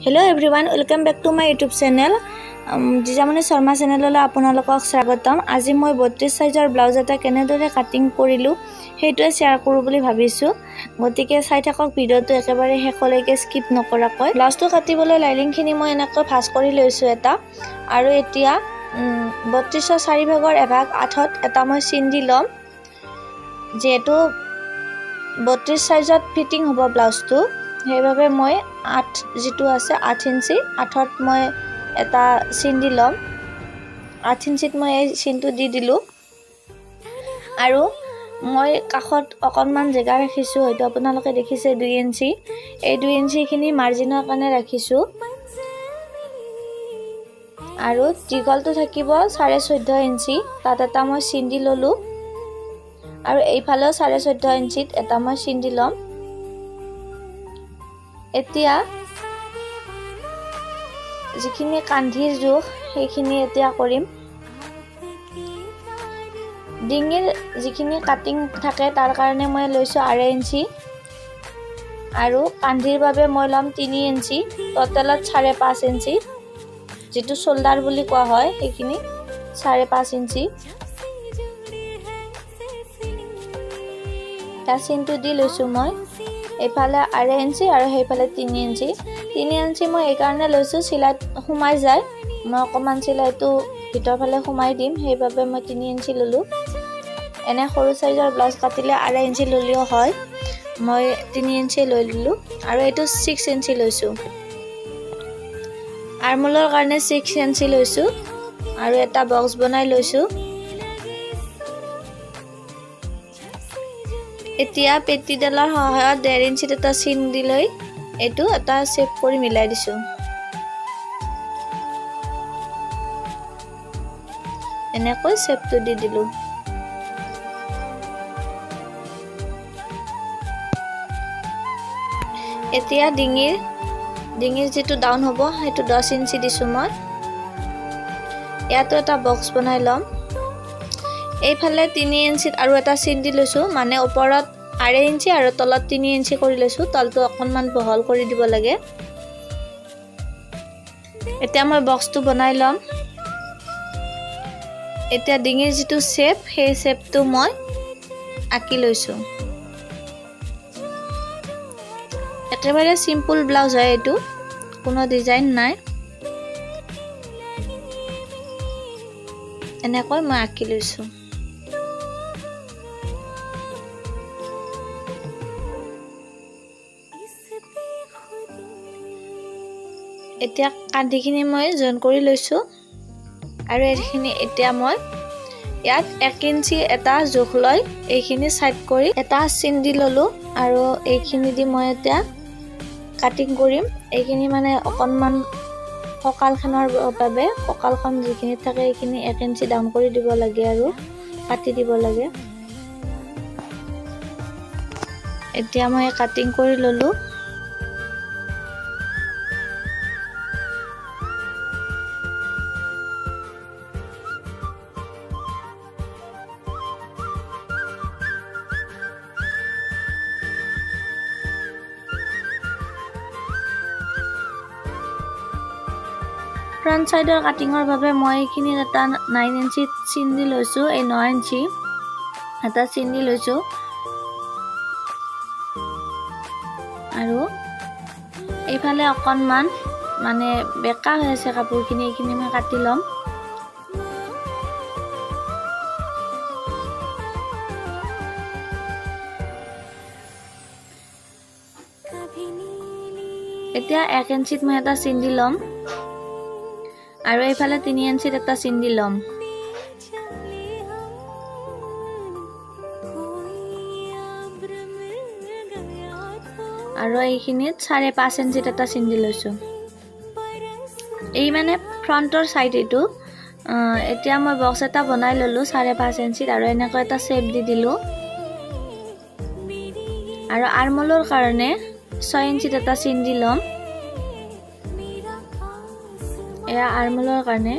Hello everyone, welcome back to my YouTube channel. Jijamani Sharma channel le আপোনালোকক স্বাগতম। আজি মই 32 সাইজৰ ব্লাউজ এটা কেনেদৰে কাটিং কৰিলো হেইটো শেয়াৰ কৰো বুলি ভাবিছো। গতিকে চাই থাকক ভিডিওটো একেবাৰে শেষলৈকে স্কিপ নকৰাকৈ। ব্লাউজটো কাটিবলৈ লাইনিং খিনি মই এনেকৈ ভাঁজ কৰি লৈছো এটা আৰু এতিয়া 32ৰ 4 ভাগৰ এভাগ 8ত এটা মই চিন দি লম। যেটো 32 সাইজত ফিটিং হ'ব ব্লাউজটো সেইভাবে মই 8 যেটো আছে 8 ইঞ্চি 8ত মই এটা চিন দি লম। 8 ইঞ্চিত মই এই চিনটো দি দিলো আৰু মই কাখত অকনমান জায়গা ৰাখিছো। হয়তো আপোনালোকে দেখিছে 2 ইঞ্চি। এই 2 ইঞ্চি খিনি মাৰ্জিনৰ কাৰণে ৰাখিছো আৰু দীঘলটো থাকিব 14.5 ইঞ্চি। তাত এটা মই চিন দি ললো আৰু এইফালে 14.5 ইঞ্চিত এটা মই চিন দি লম। এতিয়া যিখিনি কান্ধিৰ জোখ সেইখিনি এতিয়া কৰিম। ডিঙিৰ যিখিনি কাটিং থাকে তাৰ কাৰণে মই লৈছো 8 ইঞ্চি আৰু কান্ধিৰ বাবে মই লম 3 ইঞ্চি। টোটালত 5.5 ইঞ্চি যেটো শোল্ডাৰ বুলি কোৱা হয় সেইখিনি 5.5 ইঞ্চি। তা চিনটো দি লৈছো মই। এইফালে 8 ইঞ্চি আৰু সেইফালে 3 ইঞ্চি। 3 ইঞ্চি মই এই কাৰণে লৈছো চিলাই সোমাই যায়। মই অকমান চিলাইটো ভিতৰ ফালে সোমাই দিম সেইভাবে মই 3 ইঞ্চি ললো। এনে সৰু সাইজৰ ব্লাউজ কাটিলে 8 ইঞ্চি ললিও হয়। মই 3 ইঞ্চি লৈ ললো আৰু এটো 6 ইঞ্চি লৈছো। আৰ্মলৰ কাৰণে 6 ইঞ্চি লৈছো আৰু এটা বক্স বনাই লৈছো। এতিয়া পেটিডালৰ সহায়ত 1.5 ইঞ্চিত এটা চিন দি লৈ এটো এটা শেপ কৰি মিলাই দিছো। এনেকৈ শেপটো দি দিলো। এতিয়া ডিঙিৰ যেটো ডাউন হ'ব হেতু 10 ইঞ্চি দিছো মই। ইয়াতো এটা বক্স বনাই লম। এইফালে 3 ইঞ্চিত আৰু এটা চিন দি লৈছো মানে ওপৰত 8 ইঞ্চি আৰু তলত 3 ইঞ্চি কৰি লৈছো। তলটো অকনমান বহল কৰি দিব লাগে। এতিয়া মই বক্সটো বনাই লম। এতিয়া ডিঙিৰ যেটো শেপ সেই শেপটো মই আঁকি লৈছো। একেবাৰে সিম্পল ব্লাউজ হয় এটো, কোনো ডিজাইন নাই। এনেকৈ মই আঁকি লৈছো। এতিয়া কান্ধিখিনি মই জইন কৰি লৈছো আৰু এইখিনি এতিয়া মই ইয়াত 1 ইঞ্চি এটা জোখ লৈ এইখিনি সাইড কৰি এটা চিন দি ললো আৰু এইখিনি দি মই এতিয়া কাটিং কৰিম। এইখিনি মানে অকনমান কঁকালখনৰ বাবে কঁকালখন যিখিনি থাকে এইখিনি 1 ইঞ্চি ডাউন কৰি দিব লাগে আৰু কাটি দিব লাগে। এতিয়া মই কাটিং কৰি ললো। ফ্ৰন্ট সাইডৰ কাটিংৰ বাবে মই এইখিনি এটা 9 ইঞ্চি চিন দি লৈছো। এই 9 ইঞ্চি এটা চিন দি লৈছো আৰু এইফালে অকনমান মানে বেকা হৈ আছে কাপোৰখিনি এইখিনি মই কাটি লম। এতিয়া 1 ইঞ্চিত মই এটা চিন দি লম আৰু এইফালে 3 ইঞ্চিত এটা চিন দি লম। আৰু এইখিনিত 5.5 ইঞ্চিত এটা চিন দি লৈছো। এই মানে ফ্ৰন্টৰ সাইড এটো। এতিয়া মই বক্স এটা বনাই ললো 5.5 ইঞ্চিত আৰু এনেকৈ এটা শেপ দি দিলো আৰু আৰ্মলৰ কাৰণে 6 ইঞ্চিত এটা চিন দি লম। এয়া আৰ্মলৰ কাৰণে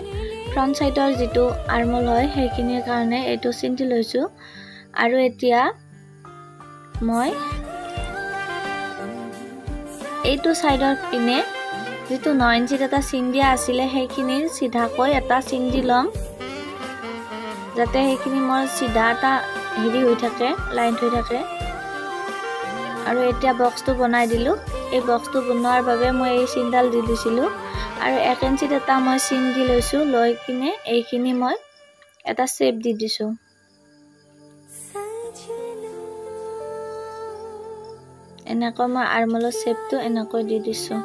ফ্ৰন্ট সাইডৰ যেটো আৰ্মল হয় সেইখিনিৰ কাৰণে এটো চিন দি লৈছো আৰু এতিয়া মই এইটো সাইডৰ পিনে যেটো 9 ইঞ্চিত এটা চিন দিয়া আছিলে সেইখিনি সিধাকৈ এটা চিন দি লম যাতে সেইখিনি মোৰ সিধা এটা হেৰি হৈ থাকে লাইন হৈ থাকে আৰু এতিয়া বক্সটো বনাই দিলো এই বক্সটো বনোৱাৰ বাবে মই এই চিনডাল দি দিছিলো আৰু 1 ইঞ্চিত এটা মই চিন দি লৈছো লৈ কিনে এইখিনি মই এটা শেপ দি দিছো এনেকৈ মই আৰ্মলৰ শেপটো এনেকৈ দি দিছো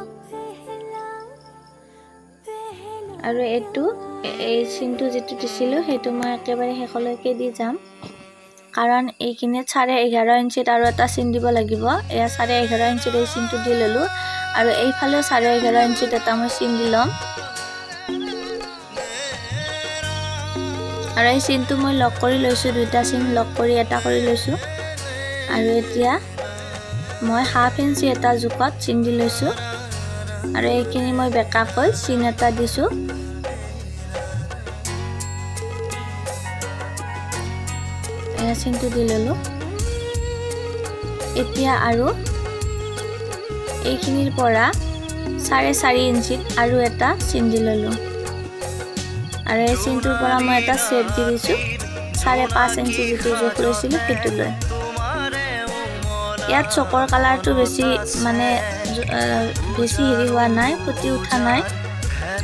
আৰু এটো এই চিনটো যেটো দিছিলো হেতু মই একেবাৰে হেকলৈকে দি যাম কাৰণ এইখিনি 11.5 ইঞ্চিত আৰু এটা চিন দিব লাগিব এয়া 11.5 ইঞ্চিত এই চিনটো দি ললো আৰু এইফালে 11.5 ইঞ্চিত এটা মই চিন দিলম আৰু এই চিনটো মই লক কৰি লৈছো দুটা চিন লক কৰি এটা কৰি লৈছো আৰু এতিয়া মই 1/2 ইঞ্চি এটা জুকত চিন দি লৈছো আৰু এইখিনি মই বেকাকৈ চিন এটা দিছো এয়া চিনটো দি ললো এতিয়া আৰু এইখিনিৰ পৰা 4.5 ইঞ্চিত আৰু এটা চিন দি ললো আৰু এই চিনটোৰ পৰা মই এটা শেপ দি দিছো 5.5 ইঞ্চি যেটো জোখ লৈছিলো সেইটো লৈ ইয়াত চকৰ কালাৰটো বেছি মানে বেছি হেৰি হোৱা নাই ফুটি উঠা নাই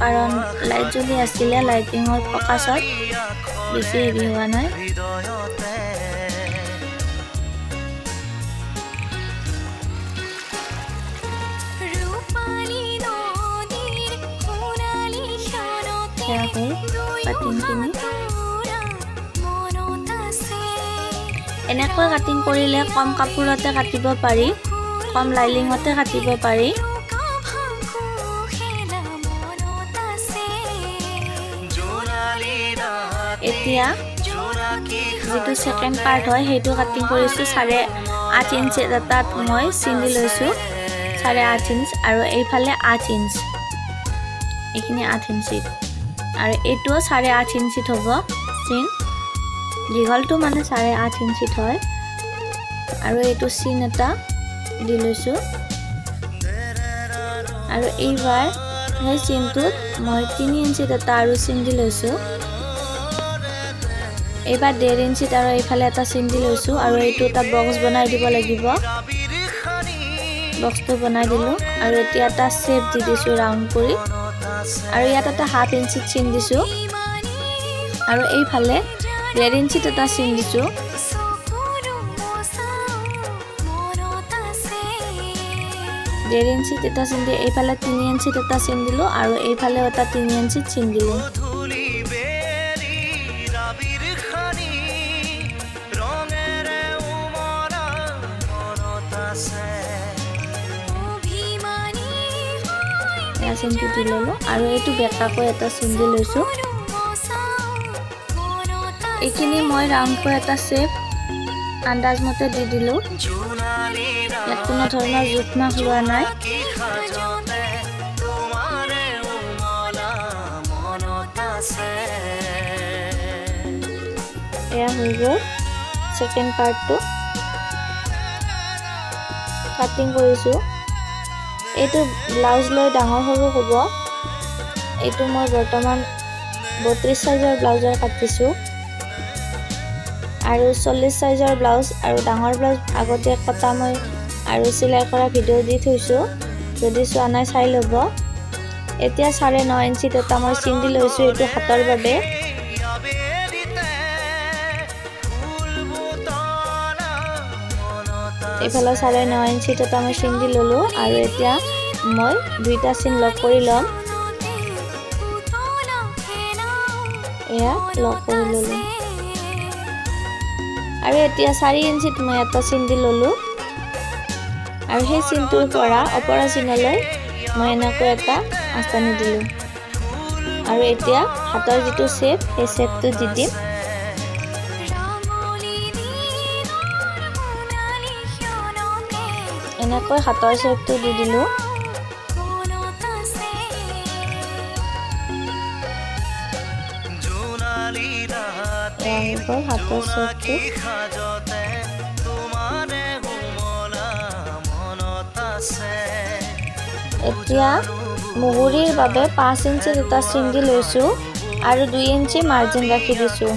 কাৰণ লাইট জ্বলি আছিল লাইটিংৰ ফকাছত বেছি হেৰি হোৱা নাই এনেকৈ কাটিং কৰিলে কম কাপোৰতে কাটিব পাৰি কম লাইলিংতে কাটিব পাৰি এতিয়া যেটো সেকেন্ড পাৰ্ট হয় হেতু কাটিং কৰিছো 8.5 ইঞ্চি এটাত মই চিন দি লৈছো 8.5 ইঞ্চ আৰু এইফালে 8 ইঞ্চ এইখিনি 8 ইঞ্চি আৰু এটো 8.5 ইঞ্চিত হ'ব চিন দীঘলটো মানে 8.5 ইঞ্চিত হয় আৰু এটো চিন এটা দি লৈছো আৰু এইবাৰ এই চিনটোত মই 3 ইঞ্চিত এটা আৰু চিন দি লৈছো এবাৰ 1.5 ইঞ্চিত আৰু এইফালে এটা চিন দি লৈছো আৰু এইটো এটা বক্স বনাই দিব লাগিব বক্সটো বনাই দিলো আৰু এতিয়া এটা শেপ দি দিছো ৰাউন্ড কৰি আৰু ইয়াত এটা 1/2 ইঞ্চিত চিন দিছো আৰু এইফালে 1.5 ইঞ্চিত এটা চিন দিছো डेढ़ इंची तेता सिंधी ए फाले 3 इंची तेता सिंधिलो आरो ए फाले होता 3 इंची सिंधिलो या सिंधि दिलेलो आरो एटु बेकाको एटा सिंधि लैसु एखिनि মই राउंड को एटा शेप अंदाज मते दि दिलो ইয়াত কোনো ধৰণৰ জোখ মাখ লোৱা নাই এয়া হৈ গ'ল সেকেন্ড পাৰ্টটো কাটিং কৰিছো এইটো ব্লাউজ লৈ ডাঙৰ সৰু হ'ব এইটো মই বৰ্তমান 32 সাইজৰ ব্লাউজৰ কাটিছো আৰু 40 সাইজৰ ব্লাউজ আৰু ডাঙৰ ব্লাউজ আগতে কটা মই আৰু সিলাই কৰা ভিডিও দি থৈছো যদি চোৱা নাই চাই লব এতিয়া 9.5 ইঞ্চি এটা মই চিন দি লৈছো এটো হাতৰ বাবে এফালে 9.5 ইঞ্চি এটা মই চিন দি ললো আৰু এতিয়া মই দুইটা চিন লক কৰি লম এয়া লক কৰি ললো আৰু এতিয়া 4 ইঞ্চিত মই এটা চিন দি ললো আৰু সেই চিনটোৰ পৰা অপৰা চিনলৈ মই এনেকৈ এটা আস্তানি দিলো আৰু এতিয়া হাতৰ যেটো শেপ এই শেপটো দি দিম এনেকৈ হাতৰ শেপটো দি দিলো এয়া হাতৰ শেপটো এতিয়া মুগুৰীৰ বাবে 5 ইঞ্চি এটা চিন্দি লৈছোঁ আৰু 2 ইঞ্চি মাৰ্জিন ৰাখি দিছোঁ।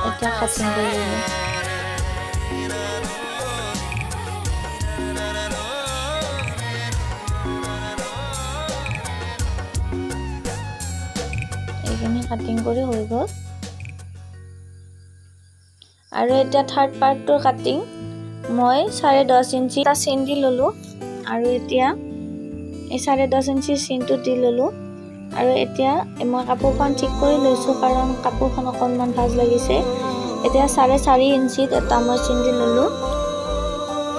এটা কাটিং কৰি দিলোঁ। এইখিনি কাটিং কৰি হৈ গ'ল। আৰু এতিয়া থাৰ্ড পাৰ্টটোৰ কাটিং মই 10.5 ইঞ্চি এটা চিন্দি ল'লোঁ আৰু এতিয়া এই 10.5 ইঞ্চি চিনটো দি ল'লোঁ। আৰু এতিয়া মই কাপোৰখন ঠিক কৰি লৈছোঁ কাৰণ কাপোৰখন অকণমান ভাজ লাগিছে। এতিয়া 4.5 ইঞ্চিত এটা মই চিন্দি ল'লোঁ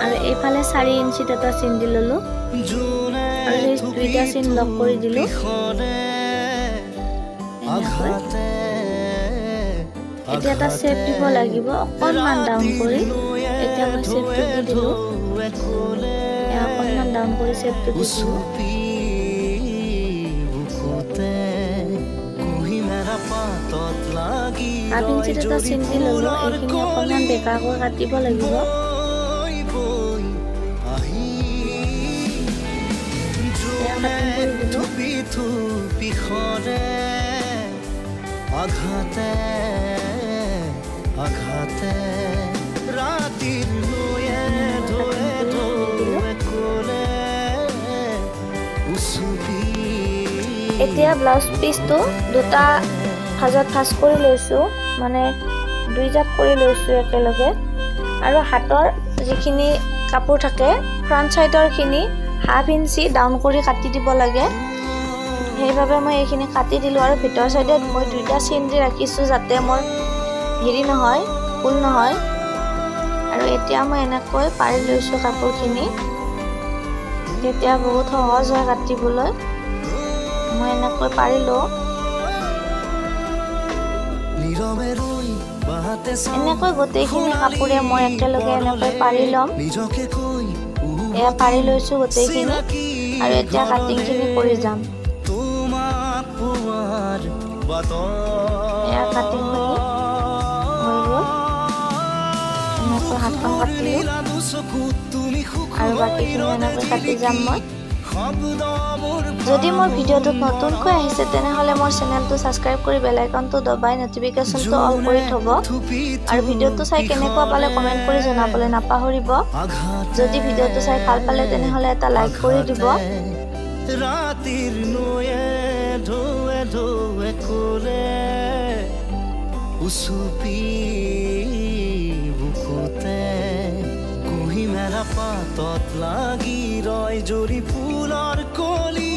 আৰু এইফালে 4 ইঞ্চিত এটা চিন্দি ল'লোঁ আৰু এই দুইটা চিন লক কৰি দিলোঁ। এতিয়া এটা শেপ দিব লাগিব, অকণমান ডাউন কৰি। এতিয়া মই শেপটো দি দিলোঁ, অকণমান ডাউন কৰি শেপটো দিছোঁ। হাফ ইঞ্চিত এটা চিন্দি ল'লোঁ, এইখিনি অকণমান বেকাকৈ কাটিব লাগিব। আঘাতে আঘাতে ৰাতিৰ নয়ে ধোৱে ধোৱে কোলে উচুপি। এতিয়া ব্লাউজ পিচটো দুটা ভাজত ভাজ কৰি লৈছোঁ, মানে 2 জাপ কৰি লৈছোঁ একেলগে। আৰু হাতৰ যিখিনি কাপোৰ থাকে ফ্ৰণ্ট চাইডৰখিনি হাফ ইঞ্চি ডাউন কৰি কাটি দিব লাগে। সেইবাবে মই এইখিনি কাটি দিলোঁ আৰু ভিতৰ চাইডত মই 2টা চিন্দি ৰাখিছোঁ যাতে মোৰ হেৰি নহয়, ভুল নহয়। আৰু এতিয়া মই এনেকৈ পাৰি লৈছোঁ কাপোৰখিনি, তেতিয়া বহুত সহজ হয় কাটিবলৈ। মই এনেকৈ পাৰি লওঁ। এনেকৈ গোটেইখিনি কাপোৰে মই একেলগে এনেকৈ পাৰি ল'ম। এয়া পাৰি লৈছোঁ গোটেইখিনি আৰু এতিয়া কাটিংখিনি কৰি যাম। এয়া কাটিংখিনি হৈ গ'ল। এনেকৈ হাতখন কাটিলোঁ আৰু বাকীখিনি এনেকৈ কাটি যাম মই। যদি মোৰ ভিডিঅ'টোত নতুনকৈ আহিছে তেনেহ'লে মোৰ চেনেলটো ছাবস্ক্ৰাইব কৰি বেল আইকনটো দবাই নটিফিকেশ্যনটো অন কৰি থ'ব। আৰু ভিডিঅ'টো চাই কেনেকুৱা পালে কমেণ্ট কৰি জনাবলৈ নাপাহৰিব। যদি ভিডিঅ'টো চাই ভাল পালে তেনেহ'লে এটা লাইক কৰি দিব। ৰাতিৰ নয়ে ধোৱে ধোৱে কোলে উচুপি বুকুতে কুহিমেৰা পাতত লাগি ৰয় জৰি ফুলৰ কলি।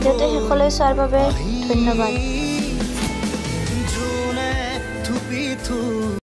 ভিডিঅ'টো শেষলৈ চোৱাৰ বাবে ধন্যবাদ।